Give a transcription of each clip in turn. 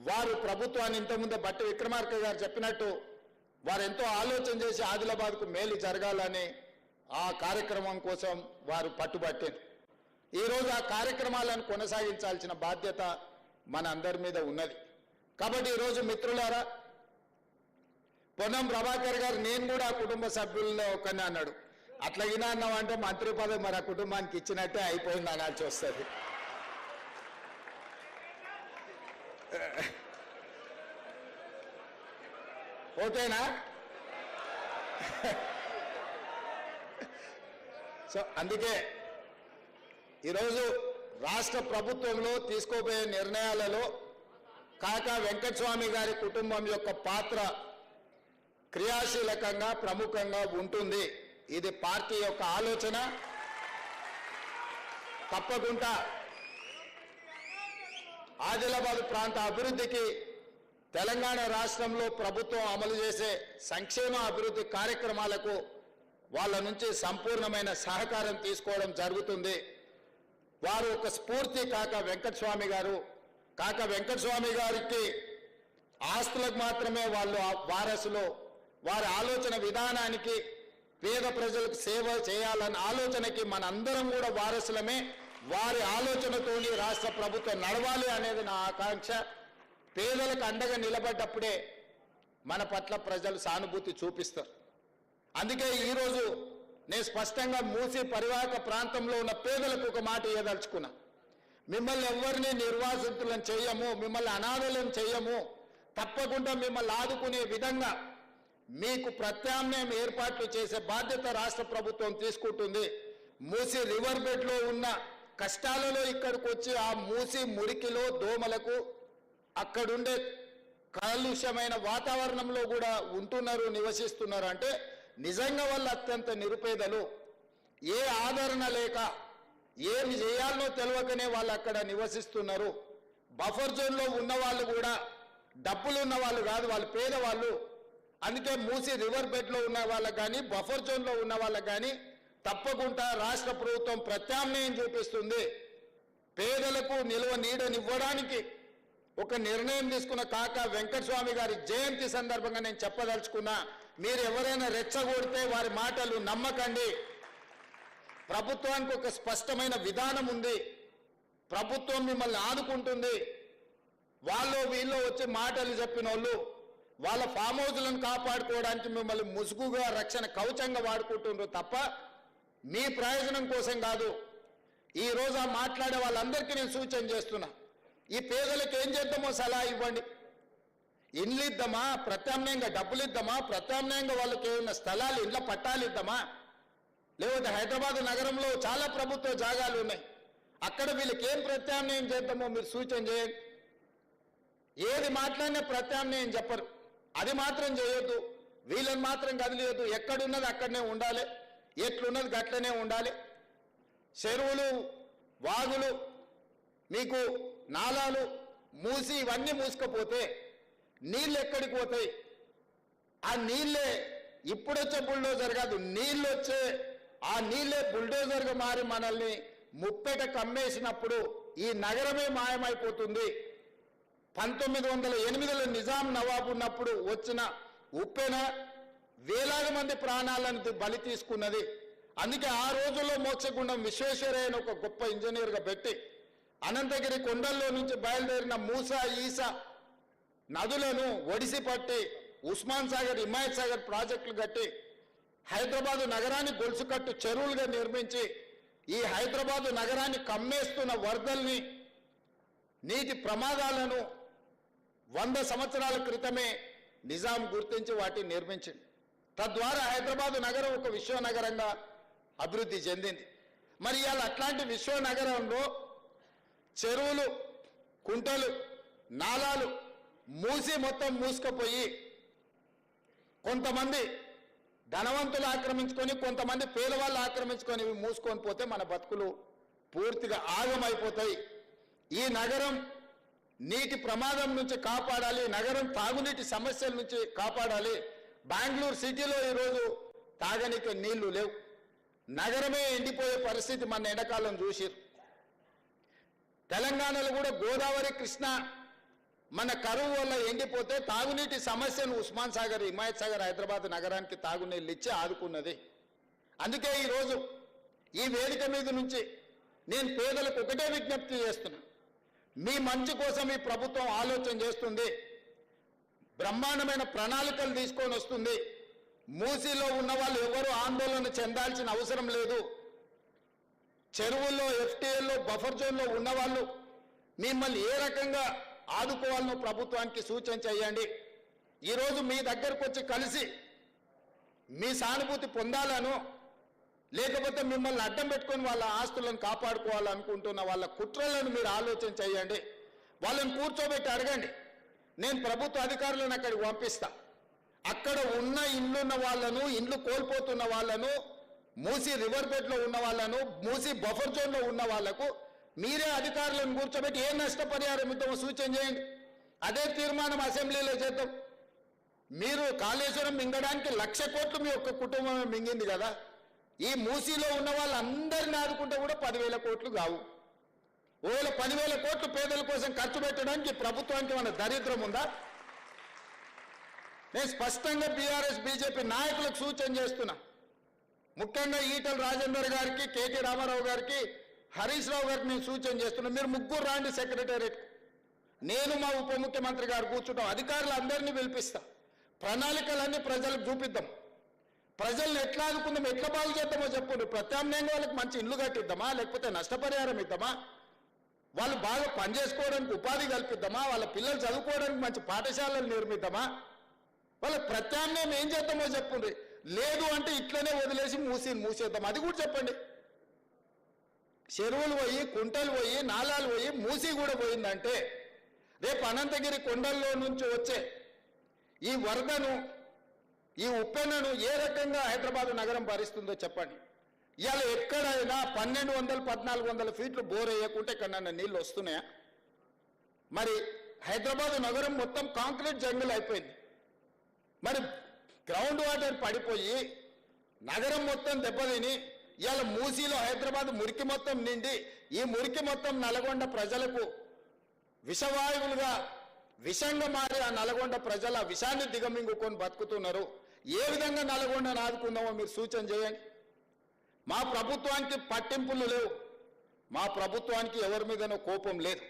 వారు ప్రభుత్వాన్ని ఇంతకుముందే బట్టి విక్రమార్క గారు చెప్పినట్టు వారు ఎంతో ఆలోచన చేసి ఆదిలాబాద్కు మేలు జరగాలని ఆ కార్యక్రమం కోసం వారు పట్టుబట్టారు. ఈరోజు ఆ కార్యక్రమాలను కొనసాగించాల్సిన బాధ్యత మన అందరి మీద ఉన్నది. కాబట్టి ఈరోజు మిత్రులారా, పొన్నం ప్రభాకర్ గారు నేను కూడా కుటుంబ సభ్యుల్లో ఒకనే అన్నాడు. అట్లాగినా అన్నామంటే మంత్రి పదవి మరి ఆ కుటుంబానికి ఇచ్చినట్టే అయిపోయింది అనాల్సి వస్తుంది. ఓకేనా? సో అందుకే ఈరోజు రాష్ట్ర ప్రభుత్వంలో తీసుకోబోయే నిర్ణయాలలో కాకా వెంకటస్వామి గారి కుటుంబం యొక్క పాత్ర క్రియాశీలకంగా ప్రముఖంగా ఉంటుంది. ఇది పార్టీ యొక్క ఆలోచన. తప్పకుండా ఆదిలాబాద్ ప్రాంత అభివృద్ధికి తెలంగాణ రాష్ట్రంలో ప్రభుత్వం అమలు చేసే సంక్షేమ అభివృద్ధి కార్యక్రమాలకు వాళ్ళ నుంచి సంపూర్ణమైన సహకారం తీసుకోవడం జరుగుతుంది. వారు ఒక స్ఫూర్తి కాకా వెంకటస్వామి గారు. కాకా వెంకటస్వామి గారికి ఆస్తులకు మాత్రమే వాళ్ళు వారసులు. వారి ఆలోచన విధానానికి, పేద ప్రజలకు సేవ చేయాలన్న ఆలోచనకి మనందరం కూడా వారసులమే. వారి ఆలోచనతోని రాష్ట్ర ప్రభుత్వం నడవాలి అనేది నా ఆకాంక్ష. పేదలకు అండగా నిలబడ్డప్పుడే మన పట్ల ప్రజలు సానుభూతి చూపిస్తారు. అందుకే ఈరోజు నేను స్పష్టంగా మూసి పరివాహక ప్రాంతంలో ఉన్న పేదలకు ఒక మాట ఇవ్వదలుచుకున్నా. మిమ్మల్ని ఎవరిని నిర్వాసితులను చేయము, మిమ్మల్ని అనాథలను చేయము. తప్పకుండా మిమ్మల్ని ఆదుకునే విధంగా మీకు ప్రత్యామ్నాయం ఏర్పాట్లు చేసే బాధ్యత రాష్ట్ర ప్రభుత్వం తీసుకుంటుంది. మూసి రివర్ బెడ్లో ఉన్న కష్టాలలో ఇక్కడికి వచ్చి ఆ మూసి మురికిలో దోమలకు అక్కడుండే కాలుష్యమైన వాతావరణంలో కూడా ఉంటున్నారు, నివసిస్తున్నారు. అంటే నిజంగా వాళ్ళు అత్యంత నిరుపేదలు. ఏ ఆదరణ లేక ఏమి చేయాలనో తెలియకనే వాళ్ళు అక్కడ నివసిస్తున్నారు. బఫర్ జోన్లో ఉన్న వాళ్ళు కూడా డబ్బులు ఉన్న వాళ్ళు కాదు, వాళ్ళు పేదవాళ్ళు. అందుకే మూసి రివర్ బెడ్లో ఉన్న వాళ్ళకు కానీ, బఫర్ జోన్లో ఉన్న వాళ్ళకు కానీ తప్పకుండా రాష్ట్ర ప్రభుత్వం ప్రత్యామ్నాయం చూపిస్తుంది. పేదలకు నిల్వ నీడనివ్వడానికి ఒక నిర్ణయం తీసుకున్న కాకా వెంకటస్వామి గారి జయంతి సందర్భంగా నేను చెప్పదలుచుకున్నా, మీరు ఎవరైనా రెచ్చగొడితే వారి మాటలు నమ్మకండి. ప్రభుత్వానికి ఒక స్పష్టమైన విధానం ఉంది. ప్రభుత్వం మిమ్మల్ని ఆదుకుంటుంది. వాళ్ళు వీళ్ళు వచ్చి మాటలు చెప్పిన వాళ్ళు వాళ్ళ ఫామ్ హౌస్లను కాపాడుకోవడానికి మిమ్మల్ని ముసుగుగా రక్షణ కవచంగా వాడుకుంటున్నారు తప్ప మీ ప్రయోజనం కోసం కాదు. ఈరోజు ఆ మాట్లాడే వాళ్ళందరికీ నేను సూచన చేస్తున్నా, ఈ పేదలకు ఏం చేద్దామో సలహా ఇవ్వండి. ఇండ్లు ఇద్దామా, ప్రత్యామ్నాయంగా డబ్బులు ఇద్దామా, ప్రత్యామ్నాయంగా వాళ్ళకి ఏమైనా స్థలాలు ఇండ్ల పట్టాలు ఇద్దామా, లేకపోతే హైదరాబాద్ నగరంలో చాలా ప్రభుత్వ జాగాలు ఉన్నాయి, అక్కడ వీళ్ళకి ఏం ప్రత్యామ్నాయం చేద్దామో మీరు సూచన చేయండి. ఏది మాట్లాడినా ప్రత్యామ్నాయం చెప్పరు. అది మాత్రం చేయొద్దు, వీళ్ళని మాత్రం కదిలియొద్దు. ఎక్కడున్నది అక్కడనే ఉండాలి, ఎట్లున్నది గట్లనే ఉండాలి. చెరువులు, వాగులు, మీకు నాలాలు మూసి ఇవన్నీ మూసుకపోతే నీళ్ళు ఎక్కడికి పోతాయి? ఆ నీళ్ళే ఇప్పుడొచ్చే బుల్డోజర్ కాదు, నీళ్ళు వచ్చే ఆ నీళ్ళే బుల్డోజర్గా మారి మనల్ని ముప్పెట కమ్మేసినప్పుడు ఈ నగరమే మాయమైపోతుంది. 1908లో నిజాం నవాబు ఉన్నప్పుడు వచ్చిన ఉప్పెన వేలాది మంది ప్రాణాలను బలి తీసుకున్నది. అందుకే ఆ రోజుల్లో మోక్షగుండం విశ్వేశ్వరయ్య ఒక గొప్ప ఇంజనీర్గా పెట్టి అనంతగిరి కొండల్లో నుంచి బయలుదేరిన మూసా, ఈసా నదులను ఒడిసి పట్టి ఉస్మాన్ సాగర్, హిమాయత్ సాగర్ ప్రాజెక్టులు కట్టి హైదరాబాదు నగరాన్ని గొలుసుకట్టు చెరువులుగా నిర్మించి ఈ హైదరాబాదు నగరాన్ని కమ్మేస్తున్న వరదల్ని, నీటి ప్రమాదాలను 100 సంవత్సరాల క్రితమే నిజాం గుర్తించి వాటిని నిర్మించింది. తద్వారా హైదరాబాదు నగరం ఒక విశ్వనగరంగా అభివృద్ధి చెందింది. మరి ఇవాళ అట్లాంటి విశ్వనగరంలో చెరువులు, కుంటలు, నాలాలు మూసి మొత్తం మూసుకుపోయి కొంతమంది ధనవంతులు ఆక్రమించుకొని, కొంతమంది పేదవాళ్ళు ఆక్రమించుకొని మూసుకొని పోతే మన బతుకులు పూర్తిగా ఆగమైపోతాయి. ఈ నగరం నీటి ప్రమాదం నుంచి కాపాడాలి, నగరం తాగునీటి సమస్యల నుంచి కాపాడాలి. బెంగళూరు సిటీలో ఈరోజు తాగనీకి నీళ్లు లేవు, నగరమే ఎండిపోయే పరిస్థితి మన ఎండాకాలం చూసిరు. తెలంగాణలో కూడా గోదావరి, కృష్ణ మన కరువు వల్ల ఎండిపోతే తాగునీటి సమస్యను ఉస్మాన్ సాగర్, హిమాయత్ సాగర్, హైదరాబాద్ నగరానికి తాగునీళ్ళు ఇచ్చి ఆదుకున్నది. అందుకే ఈరోజు ఈ వేదిక మీద నుంచి నేను పేదలకు ఒకటే విజ్ఞప్తి చేస్తున్నా, మీ మంచి కోసం ఈ ప్రభుత్వం ఆలోచన చేస్తుంది, బ్రహ్మాండమైన ప్రణాళికలు తీసుకొని వస్తుంది. మూసీలో ఉన్న వాళ్ళు ఎవరు ఆందోళన చెందాల్సిన అవసరం లేదు. చెరువుల్లో, ఎఫ్టీఎల్లో, బఫర్ జోన్లో ఉన్నవాళ్ళు మిమ్మల్ని ఏ రకంగా ఆదుకోవాలనో ప్రభుత్వానికి సూచన చేయండి. ఈరోజు మీ దగ్గరకు వచ్చి కలిసి మీ సానుభూతి పొందాలను, లేకపోతే మిమ్మల్ని అడ్డం పెట్టుకొని వాళ్ళ ఆస్తులను కాపాడుకోవాలనుకుంటున్న వాళ్ళ కుట్రలను మీరు ఆలోచన చేయండి. వాళ్ళని కూర్చోబెట్టి అడగండి. నేను ప్రభుత్వ అధికారులను అక్కడికి పంపిస్తా. అక్కడ ఉన్న ఇళ్ళున్న వాళ్ళను, ఇండ్లు కోల్పోతున్న వాళ్ళను, మూసీ రివర్ బెడ్లో ఉన్న వాళ్ళను, మూసీ బఫర్ జోన్లో ఉన్న వాళ్లకు మీరే అధికారులను కూర్చోబెట్టి ఏ నష్టపరిహారం ఇద్దామో సూచన చేయండి. అదే తీర్మానం అసెంబ్లీలో చేద్దాం. మీరు కాళేశ్వరం మింగడానికి 1,00,000 కోట్లు మీ ఒక్క కుటుంబమే మింగింది కదా. ఈ మూసీలో ఉన్న వాళ్ళందరినీ ఆదుకుంటే కూడా 10,000 కోట్లు కావు. ఓవేళ 10,000 కోట్లు పేదల కోసం ఖర్చు పెట్టడానికి ప్రభుత్వానికి మన దరిద్రం ఉందా? నేను స్పష్టంగా బీఆర్ఎస్, బీజేపీ నాయకులకు సూచన చేస్తున్నా. ముఖ్యంగా ఈటల రాజేందర్ గారికి, కేటీ రామారావు గారికి, హరీష్ రావు గారికి నేను సూచన చేస్తున్నా. మీరు ముగ్గురు రాండి సెక్రటేరియట్. నేను మా ఉప ముఖ్యమంత్రి గారు కూర్చుంటాం. అధికారులు అందరినీ పిలిపిస్తా. ప్రణాళికలన్నీ ప్రజలకు చూపిద్దాం. ప్రజల్ని ఎట్లా ఆదుకుందాం, ఎట్లా బాగు చేద్దామో చెప్పండి. ప్రత్యామ్నాయంగా వాళ్ళకి మంచి ఇల్లు కట్టిద్దామా, లేకపోతే నష్టపరిహారం ఇద్దామా, వాళ్ళు బాగా పనిచేసుకోవడానికి ఉపాధి కల్పిద్దామా, వాళ్ళ పిల్లలు చదువుకోవడానికి మంచి పాఠశాలలు నిర్మిద్దామా, వాళ్ళకి ప్రత్యామ్నాయం ఏం చేద్దామో చెప్పండి. లేదు అంటే ఇట్లనే వదిలేసి మూసేద్దాం, అది కూడా చెప్పండి. చెరువులు పోయి, కుంటలు పోయి, నాలాలు పోయి, మూసి కూడా పోయిందంటే రేపు అనంతగిరి కొండల్లో నుంచి వచ్చే ఈ వరదను, ఈ ఉప్పెనను ఏ రకంగా హైదరాబాద్ నగరం భరిస్తుందో చెప్పండి. ఇవాళ ఎక్కడైనా 1200, 1400 ఫీట్లు బోర్ వేయకుంటే ఎక్కడన్నా నీళ్ళు వస్తున్నాయా? మరి హైదరాబాద్ నగరం మొత్తం కాంక్రీట్ జంగిల్ అయిపోయింది. మరి గ్రౌండ్ వాటర్ పడిపోయి నగరం మొత్తం దెబ్బతిని ఇవాళ మూసీలో హైదరాబాద్ మురికి మొత్తం నిండి, ఈ మురికి మొత్తం నల్గొండ ప్రజలకు విషవాయువులుగా, విషంగా మారి ఆ నల్గొండ ప్రజల విషాన్ని దిగమింగుకొని బతుకుతున్నారు. ఏ విధంగా నల్గొండను ఆదుకుందామో మీరు సూచన చేయండి. మా ప్రభుత్వానికి పట్టింపులు లేవు. మా ప్రభుత్వానికి ఎవరి మీదనో కోపం లేదు.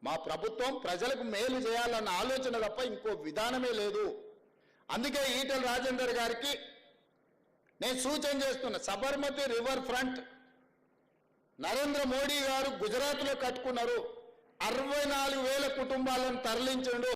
మా ప్రభుత్వం ప్రజలకు మేలు చేయాలన్న ఆలోచన తప్ప ఇంకో విధానమే లేదు. అందుకే ఈటల రాజేందర్ గారికి నేను సూచన చేస్తున్నా. సబర్మతి రివర్ ఫ్రంట్ నరేంద్ర మోడీ గారు గుజరాత్లో కట్టుకున్నారు. 64,000 కుటుంబాలను తరలించండు.